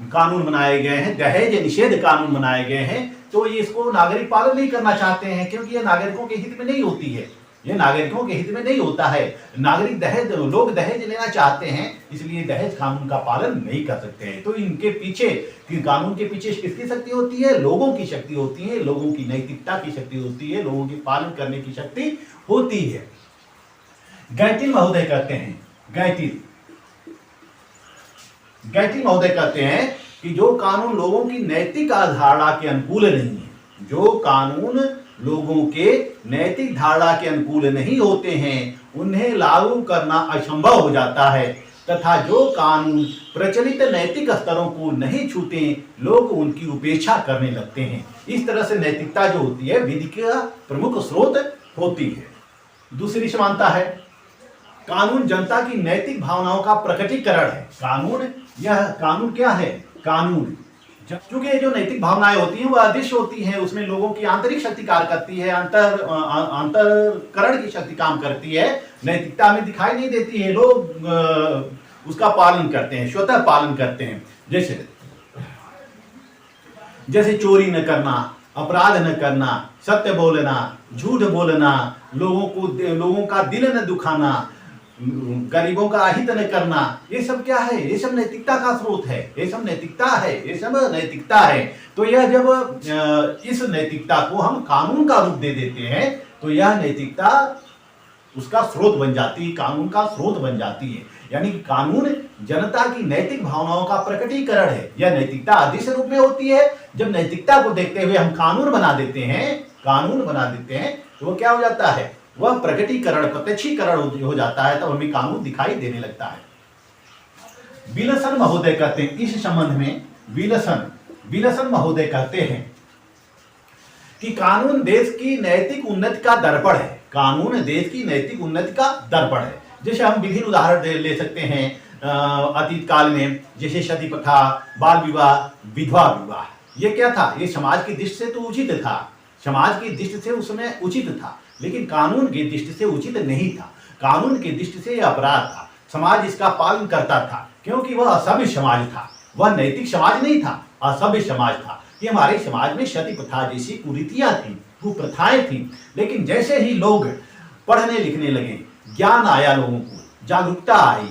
S1: कानून बनाए गए हैं, दहेज निषेध कानून बनाए गए हैं, तो ये इसको नागरिक पालन नहीं करना चाहते हैं क्योंकि ये नागरिकों के हित में नहीं होती है। ये नागरिकों के हित में नहीं होता है। लोग दहेज लेना चाहते हैं, इसलिए दहेज कानून का पालन नहीं कर सकते हैं। तो इनके पीछे, कानून के पीछे किसकी शक्ति होती है? लोगों की शक्ति होती है, लोगों की नैतिकता की शक्ति होती है, लोगों के पालन करने की शक्ति होती है। गैटिल महोदय कहते हैं, गैटिल महोदय कहते हैं कि जो कानून लोगों की नैतिक धारणा के अनुकूल नहीं है, जो कानून लोगों के नैतिक धारणा के अनुकूल नहीं होते हैं, उन्हें लागू करना असंभव हो जाता है, तथा जो कानून प्रचलित नैतिक स्तरों को नहीं छूते, लोग उनकी उपेक्षा करने लगते हैं। इस तरह से नैतिकता जो होती है विधि का प्रमुख स्रोत होती है। दूसरी समानता है, कानून जनता की नैतिक भावनाओं का प्रकटीकरण है। कानून क्या है? कानून क्योंकि जो नैतिक भावनाएं होती हैं वह अदृश्य होती हैं, उसमें लोगों की आंतरिक शक्ति कार्य करती है, अंतरकरण की शक्ति काम करती है, नैतिकता में दिखाई नहीं देती है। लोग उसका पालन करते हैं, स्वतः पालन करते हैं। जैसे चोरी न करना, अपराध न करना, सत्य बोलना, झूठ बोलना, लोगों का दिल न दुखाना, गरीबों का अहित न करना, ये सब क्या है? ये सब नैतिकता का स्रोत है, ये सब नैतिकता है। तो यह जब इस नैतिकता को हम कानून का रूप दे देते हैं, तो यह नैतिकता उसका स्रोत बन जाती है, कानून का स्रोत बन जाती है। यानी कि कानून जनता की नैतिक भावनाओं का प्रकटीकरण है। यह नैतिकता अदृश्य रूप में होती है। जब नैतिकता को देखते हुए हम कानून बना देते हैं, तो वो क्या हो जाता है? वह प्रकटीकरण, प्रत्यक्षीकरण हो जाता है, तब हमें कानून दिखाई देने लगता है। विल्सन महोदय कहते हैं इस संबंध में, विल्सन महोदय कहते हैं कि कानून देश की नैतिक उन्नति का दर्पण है। कानून देश की नैतिक उन्नति का दर्पण है। जैसे हम विभिन्न उदाहरण ले सकते हैं अतीत काल में, जैसे सती प्रथा, बाल विवाह, विधवा विवाह। ये क्या था? ये समाज की दृष्टि से तो उचित था, समाज की दृष्टि से उसमें उचित था, लेकिन कानून की दृष्टि से उचित नहीं था। कानून की दृष्टि से यह अपराध था। समाज इसका पालन करता था, क्योंकि वह असभ्य समाज था, वह नैतिक समाज नहीं था, असभ्य समाज था। ये हमारे समाज में सती प्रथा जैसी कुरीतियां थी, कुप्रथाएं थी। लेकिन जैसे ही लोग पढ़ने लिखने लगे, ज्ञान आया, लोगों को जागरूकता आई,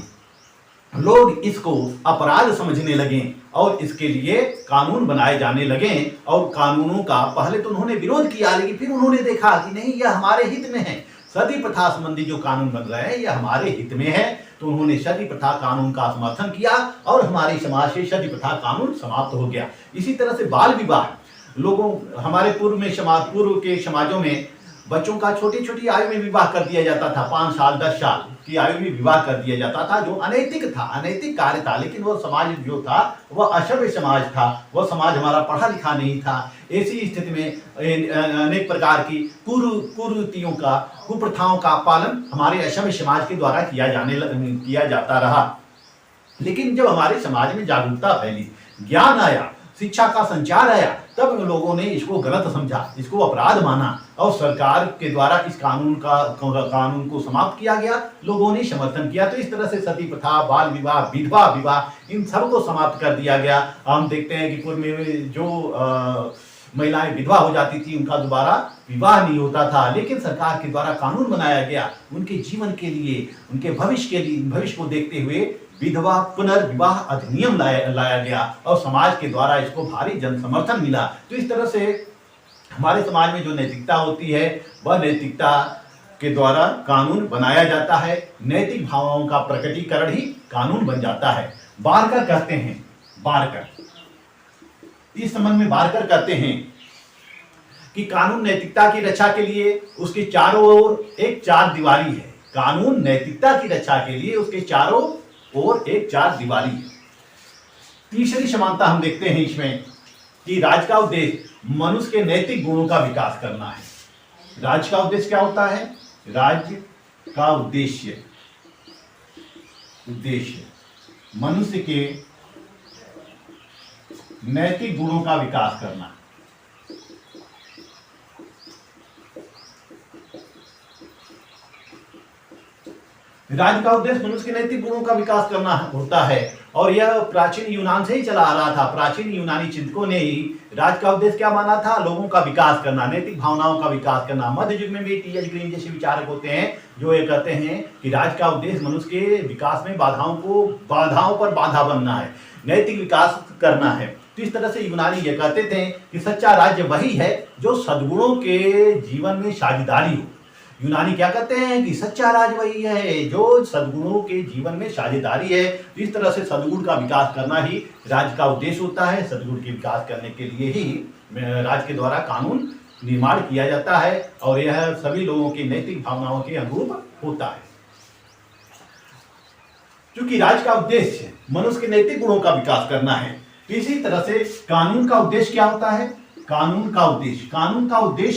S1: लोग इसको अपराध समझने लगे और इसके लिए कानून बनाए जाने लगे। और कानूनों का पहले तो उन्होंने विरोध किया, लेकिन फिर उन्होंने देखा कि नहीं, यह हमारे हित में है। सती प्रथा संबंधी जो कानून बन रहे हैं यह हमारे हित में है। तो उन्होंने सती प्रथा कानून का समर्थन किया और हमारे समाज से सती प्रथा कानून समाप्त हो गया। इसी तरह से बाल विवाह, हमारे पूर्व के समाजों में बच्चों का छोटी छोटी आयु में विवाह कर दिया जाता था। 5 साल 10 साल की आयु में विवाह कर दिया जाता था, जो अनैतिक था, अनैतिक कार्य था। लेकिन वह समाज जो था वह असभ्य समाज था, वह समाज हमारा पढ़ा लिखा नहीं था। ऐसी स्थिति में अनेक प्रकार की कुरीतियों का, कुप्रथाओं का पालन हमारे असभ्य समाज के द्वारा किया जाता रहा। लेकिन जब हमारे समाज में जागरूकता फैली, ज्ञान आया, शिक्षा का संचार आया, तब लोगों ने इसको गलत समझा, इसको अपराध माना और सरकार के द्वारा इस कानून को समाप्त किया गया। लोगों ने समर्थन किया। तो इस तरह से सती प्रथा, बाल विवाह, विधवा विवाह, इन सब को समाप्त कर दिया गया। हम देखते हैं कि पूर्व में जो महिलाएं विधवा हो जाती थी, उनका दोबारा विवाह नहीं होता था, लेकिन सरकार के द्वारा कानून बनाया गया उनके जीवन के लिए, उनके भविष्य को देखते हुए विधवा पुनर्विवाह अधिनियम लाया गया और समाज के द्वारा इसको भारी जन समर्थन मिला। तो इस तरह से हमारे समाज में जो नैतिकता होती है, वह नैतिकता के द्वारा कानून बनाया जाता है। नैतिक भावनाओं का प्रकटीकरण ही कानून बन जाता है। बारकर कहते हैं, इस संबंध में बारकर कहते हैं कि कानून नैतिकता की रक्षा के लिए उसके चारों ओर एक चार दीवारी है। कानून नैतिकता की रक्षा के लिए उसके चारों ओर एक चार दीवारी है। तीसरी समानता हम देखते हैं इसमें कि राज्य का उद्देश्य मनुष्य के नैतिक गुणों का विकास करना है। राज्य का उद्देश्य क्या होता है? राज्य का उद्देश्य मनुष्य के नैतिक गुणों का विकास करना। राज्य का उद्देश्य मनुष्य के नैतिक गुणों का विकास करना होता है और यह प्राचीन यूनान से ही चला आ रहा था। प्राचीन यूनानी चिंतकों ने ही राज का उद्देश्य क्या माना था? लोगों का विकास करना, नैतिक भावनाओं का विकास करना। मध्य युग में भी टी.एच. ग्रीन जैसे विचारक होते हैं जो ये कहते हैं कि राज का उद्देश्य मनुष्य के विकास में बाधाओं पर बाधा बनना है, नैतिक विकास करना है। तो इस तरह से यूनानी ये कहते थे कि सच्चा राज्य वही है जो सद्गुणों के जीवन में साझेदारी हो। यूनानी क्या कहते हैं कि सच्चा राज वही है जो सद्गुणों के जीवन में साझेदारी है। तो इस तरह से सद्गुण का विकास करना ही राज का उद्देश्य होता है। सद्गुण के विकास करने के लिए ही राज के द्वारा कानून निर्माण किया जाता है और यह सभी लोगों की नैतिक भावनाओं के अनुरूप होता है। क्योंकि राज का उद्देश्य मनुष्य के नैतिक गुणों का विकास करना है, इसी तरह से कानून का उद्देश्य क्या होता है? कानून का उद्देश्य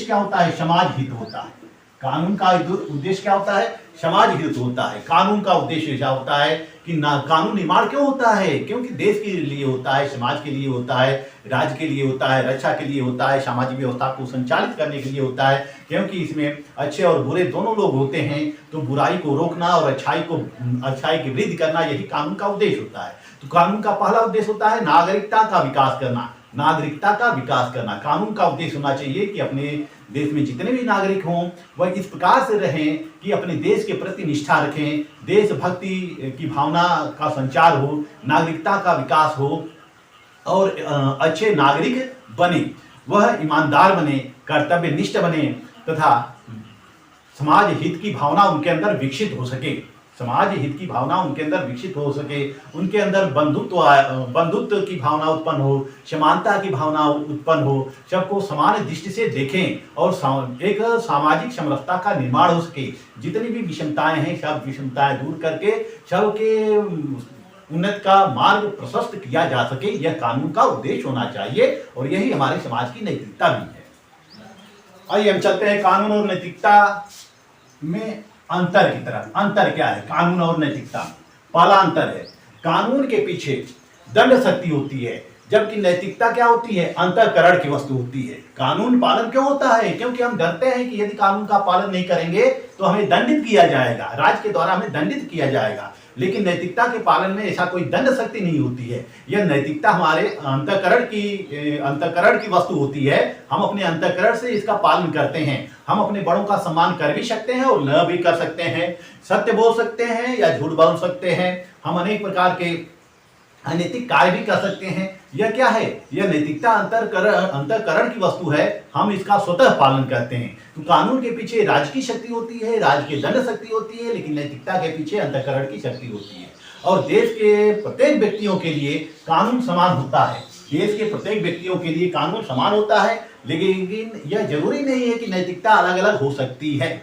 S1: क्या होता है? समाज हित होता है। कानून का उद्देश्य क्या होता है? समाज हित होता है। कानून का उद्देश्य क्या होता है कि कानून निर्माण क्यों होता है? क्योंकि देश के लिए होता है, समाज के लिए होता है, राज्य के लिए होता है, रक्षा के लिए होता है, सामाजिक व्यवस्था को संचालित करने के लिए होता है। क्योंकि इसमें अच्छे और बुरे दोनों लोग होते हैं, तो बुराई को रोकना और अच्छाई की वृद्धि करना, यही कानून का उद्देश्य होता है। तो कानून का पहला उद्देश्य होता है नागरिकता का विकास करना। कानून का उद्देश्य होना चाहिए कि अपने देश में जितने भी नागरिक हों वह इस प्रकार से रहें कि अपने देश के प्रति निष्ठा रखें, देशभक्ति की भावना का संचार हो, नागरिकता का विकास हो और अच्छे नागरिक बने, वह ईमानदार बने, कर्तव्यनिष्ठ बने तथा समाज हित की भावना उनके अंदर विकसित हो सके। उनके अंदर बंधुत्व की भावना उत्पन्न हो, समानता की भावना उत्पन्न हो, सबको समान दृष्टि से देखें और एक सामाजिक समरसता का निर्माण हो सके। जितनी भी विषमताएं हैं सब विषमताएं दूर करके सबके उन्नत का मार्ग प्रशस्त किया जा सके, यह कानून का उद्देश्य होना चाहिए और यही हमारे समाज की नैतिकता भी है। आइए हम चलते हैं कानून और नैतिकता में अंतर की तरफ। अंतर क्या है कानून और नैतिकता? पहला अंतर है कानून के पीछे दंड शक्ति होती है, जबकि नैतिकता क्या होती है? अंतःकरण की वस्तु होती है। कानून पालन क्यों होता है? क्योंकि हम डरते हैं कि यदि कानून का पालन नहीं करेंगे तो हमें दंडित किया जाएगा, राज्य के द्वारा हमें दंडित किया जाएगा। लेकिन नैतिकता के पालन में ऐसा कोई दंड शक्ति नहीं होती है। यह नैतिकता हमारे अंतःकरण की वस्तु होती है। हम अपने अंतःकरण से इसका पालन करते हैं। हम अपने बड़ों का सम्मान कर भी सकते हैं और न भी कर सकते हैं, सत्य बोल सकते हैं या झूठ बोल सकते हैं, हम अनेक प्रकार के अनैतिक कार्य भी कर सकते हैं। यह क्या है? यह नैतिकता अंतःकरण की वस्तु है, हम इसका स्वतः पालन करते हैं। तो कानून के पीछे राज्य की शक्ति होती है, राज्य के दंड शक्ति होती है, लेकिन नैतिकता के पीछे अंतःकरण की शक्ति होती है। और देश के प्रत्येक व्यक्तियों के लिए कानून समान होता है। देश के प्रत्येक व्यक्तियों के लिए कानून समान होता है, लेकिन यह जरूरी नहीं है कि नैतिकता अलग अलग हो सकती है।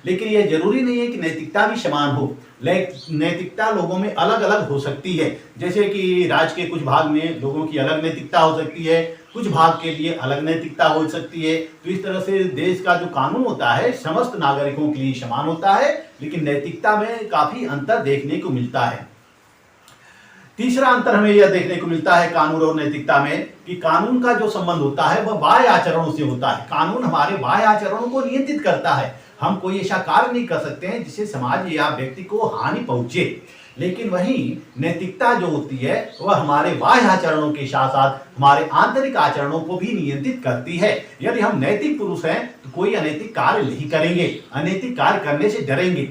S1: लेकिन यह जरूरी नहीं है कि नैतिकता भी समान हो। नैतिकता लोगों में अलग अलग हो सकती है। जैसे कि राज्य के कुछ भाग में लोगों की अलग नैतिकता हो सकती है, कुछ भाग के लिए अलग नैतिकता हो सकती है। तो इस तरह से देश का जो कानून होता है समस्त नागरिकों के लिए समान होता है, लेकिन नैतिकता में काफी अंतर देखने को मिलता है। तीसरा अंतर हमें यह देखने को मिलता है कानून और नैतिकता में कि कानून का जो संबंध होता है वह बाह्य आचरणों से होता है। कानून हमारे बाह्य आचरणों को नियंत्रित करता है। हम कोई ऐसा कार्य नहीं कर सकते हैं जिससे समाज या व्यक्ति को हानि पहुंचे, लेकिन वहीं नैतिकता जो होती है वह हमारे बाह्य आचरणों के साथ साथ हमारे आंतरिक आचरणों को भी नियंत्रित करती है। यदि हम नैतिक पुरुष हैं तो कोई अनैतिक कार्य नहीं करेंगे, अनैतिक कार्य करने से डरेंगे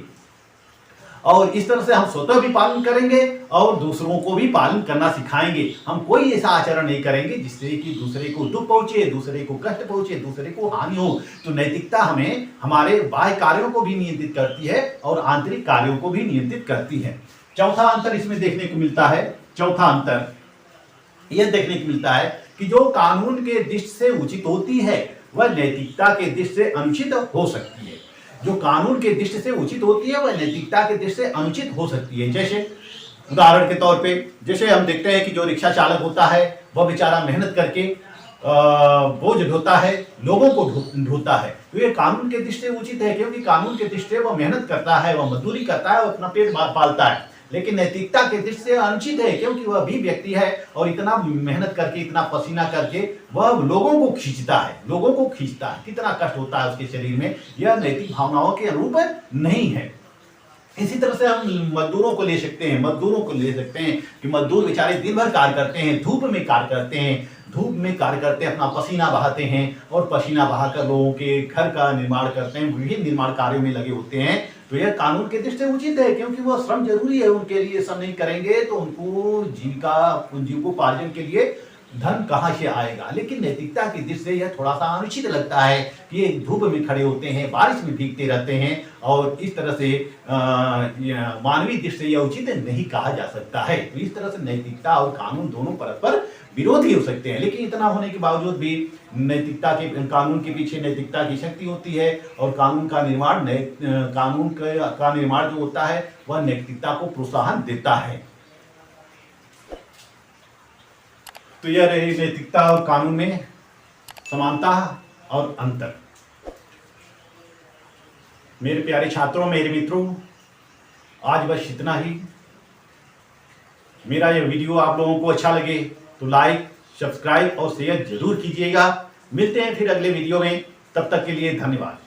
S1: और इस तरह से हम स्वतः भी पालन करेंगे और दूसरों को भी पालन करना सिखाएंगे। हम कोई ऐसा आचरण नहीं करेंगे जिससे कि दूसरे को दुख पहुंचे, दूसरे को कष्ट पहुंचे, दूसरे को हानि हो। तो नैतिकता हमें हमारे बाह्य कार्यों को भी नियंत्रित करती है और आंतरिक कार्यों को भी नियंत्रित करती है। चौथा अंतर इसमें देखने को मिलता है, चौथा अंतर यह देखने को मिलता है कि जो कानून के दृष्टि से उचित होती है वह नैतिकता के दृष्टि से अनुचित हो सकती है। जो कानून के दृष्टि से उचित होती है वह नैतिकता के दृष्टि से अनुचित हो सकती है। जैसे उदाहरण के तौर पे जैसे हम देखते हैं कि जो रिक्शा चालक होता है वह बेचारा मेहनत करके बोझ ढोता है, लोगों को ढोता है, तो ये कानून के दृष्टि से उचित है क्योंकि कानून के दृष्टि से वह मेहनत करता है, वह मजदूरी करता है, वह अपना पेट पालता है। लेकिन नैतिकता के दृष्टि से अनुचित है क्योंकि वह भी व्यक्ति है और इतना मेहनत करके, इतना पसीना करके वह लोगों को खींचता है, कितना कष्ट होता है उसके शरीर में, यह नैतिक भावनाओं के अनुरूप नहीं है। इसी तरह से हम मजदूरों को ले सकते हैं, कि मजदूर बेचारे दिन भर कार्य करते हैं, धूप में कार्य करते हैं, अपना पसीना बहाते हैं और पसीना बहाकर लोगों के घर का निर्माण करते हैं, विभिन्न निर्माण कार्यों में लगे होते हैं। तो यह कानून के दृष्टि से उचित है, क्योंकि वो श्रम जरूरी है उनके लिए। श्रम नहीं करेंगे तो उनको जीविकोपार्जन के लिए धन कहाँ से आएगा। लेकिन नैतिकता की दृष्टि से यह थोड़ा सा अनुचित लगता है कि ये धूप में खड़े होते हैं, बारिश में भीगते रहते हैं, और इस तरह से मानवीय दृष्टि से यह उचित नहीं कहा जा सकता है। तो इस तरह से नैतिकता और कानून दोनों परस्पर विरोधी हो सकते हैं। लेकिन इतना होने के बावजूद भी कानून के पीछे नैतिकता की शक्ति होती है, और कानून का निर्माण जो होता है वह नैतिकता को प्रोत्साहन देता है। तो यह रही नैतिकता और कानून में समानता और अंतर। मेरे प्यारे छात्रों, मेरे मित्रों, आज बस इतना ही। मेरा यह वीडियो आप लोगों को अच्छा लगे तो लाइक, सब्सक्राइब और शेयर जरूर कीजिएगा। मिलते हैं फिर अगले वीडियो में, तब तक के लिए धन्यवाद।